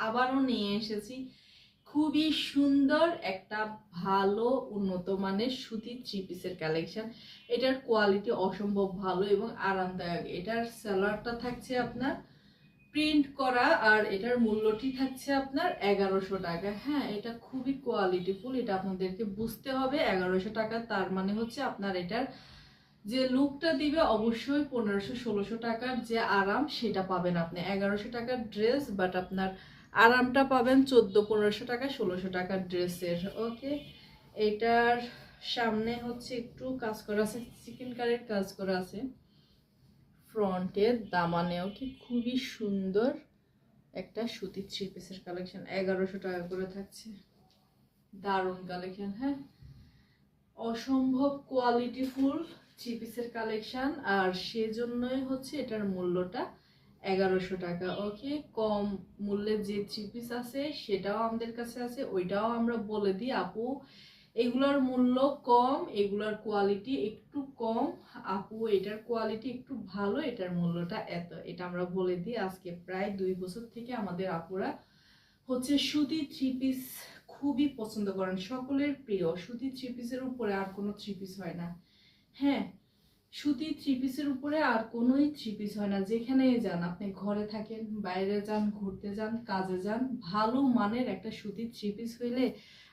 আবারও নিয়ে এসেছি খুবই সুন্দর একটা ভালো উন্নত মানের সুতির থ্রি পিসের কালেকশন। এটার কোয়ালিটি অসম্ভব ভালো এবং আরামদায়ক। এটার সালোয়ারটা থাকছে আপনার প্রিন্ট করা আর এটার মূল্যটি থাকছে আপনার 1100 টাকা। হ্যাঁ, এটা খুবই কোয়ালিটিফুল, এটা আপনাদেরকে বুঝতে হবে। 1100 টাকা তার মানে হচ্ছে আপনার এটার যে লুকটা দিবে অবশ্যই 1500-1600 টাকার যে আরাম সেটা পাবেন আপনি। 1100 টাকার ড্রেস বাট আপনার আরামটা পাবেন 1400-1500 টাকা 1600 টাকার ড্রেসের। ওকে, এটার সামনে হচ্ছে একটু কাজ করা আছে, চিকেন কারির কাজ করা আছে ফ্রন্টের দামানেও। কি খুবই সুন্দর একটা সুতির থ্রি পিসের কালেকশন, 1100 টাকা করে থাকছে। দারুণ কালেকশন। হ্যাঁ, অসম্ভব কোয়ালিটিফুল থ্রি পিসের কালেকশন, আর সেজন্যই হচ্ছে এটার মূল্যটা 1100 টাকা। ওকে, কম মূল্যের যে থ্রি পিস আছে সেটাও আমাদের কাছে আছে, ওইটাও আমরা বলে দিই আপু এগুলোর মূল্য কম, এগুলোর কোয়ালিটি একটু কম। আপু এটার কোয়ালিটি একটু ভালো, এটার মূল্যটা এত, এটা আমরা বলে দিই। আজকে প্রায় 2 বছর থেকে আমাদের আপুরা হচ্ছে সুতি থ্রি পিস খুবই পছন্দ করেন, সকলের প্রিয়। সুতি থ্রি পিসের উপরে আর কোনো থ্রি পিস হয় না। হ্যাঁ, সুতি থ্রি পিসের উপরে আর কোনোই থ্রি পিস হয় না। যেখানেই যান আপনি, ঘরে থাকেন, বাইরে যান, ঘুরতে যান, কাজে যান, ভালো মানের একটা সুতি থ্রি পিস হইলে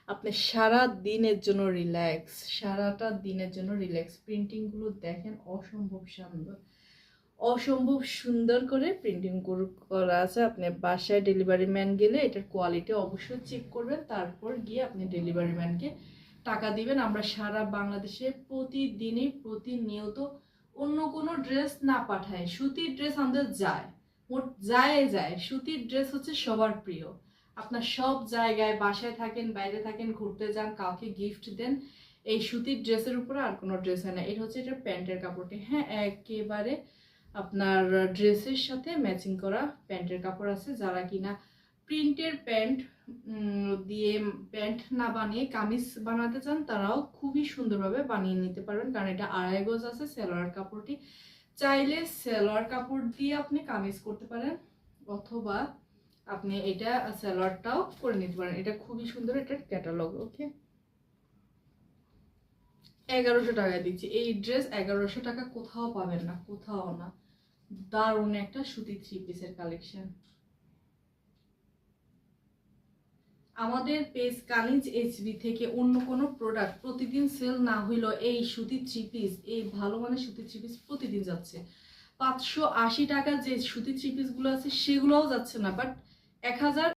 আপনি সারা দিনের জন্য রিল্যাক্স, সারাটা দিনের জন্য রিল্যাক্স। প্রিন্টিংগুলো দেখেন অসম্ভব সুন্দর, অসম্ভব সুন্দর করে প্রিন্টিং করা আছে। আপনি বাসায় ডেলিভারি ম্যান গেলে এটার কোয়ালিটি অবশ্যই চেক করবেন, তারপর গিয়ে আপনি ডেলিভারি ম্যানকে টাকা দিবেন। আমরা সারা বাংলাদেশে প্রতিদিনই প্রতিনিয়ত অন্য কোনো ড্রেস না পাঠাই, সুতির ড্রেস আমাদের যায়, মোট যায়। সুতির ড্রেস হচ্ছে সবার প্রিয়। আপনার সব জায়গায়, বাসায় থাকেন, বাইরে থাকেন, ঘুরতে যান, কাউকে গিফট দেন, এই সুতির ড্রেসের উপরে আর কোনো ড্রেস হয় না। এটা হচ্ছে এটার প্যান্টের কাপড়টি। হ্যাঁ, একেবারে আপনার ড্রেসের সাথে ম্যাচিং করা প্যান্টের কাপড় আছে। যারা কিনা প্রিন্টের প্যান্ট দিয়ে প্যান্ট না বানিয়ে কামিজ বানাতে চান তারাও খুবই সুন্দরভাবে বানিয়ে নিতে পারবেন, কারণ এটা 2.5 গজ আছে সালোয়ার কাপড়টি। চাইলে সালোয়ার কাপড় দিয়ে আপনি কামিজ করতে পারেন, অথবা আপনি এটা সালোয়ারটাও করে নিতে পারেন। এটা খুবই সুন্দর, এটার ক্যাটালগ। ওকে, 1100 টাকায় দিচ্ছি এই ড্রেস। 1100 টাকা কোথাও পাবেন না, কোথাও না। দারুণ একটা সুতি থ্রি পিসের কালেকশন। আমাদের পেজ কানিজ এইচবি থেকে অন্য কোনো প্রোডাক্ট প্রতিদিন সেল না হইলেও এই সুতি থ্রি পিস, এই ভালো মানের সুতি থ্রি পিস প্রতিদিন যাচ্ছে। 580 টাকার যে সুতি থ্রি পিসগুলো আছে সেগুলোও যাচ্ছে না, বাট 1000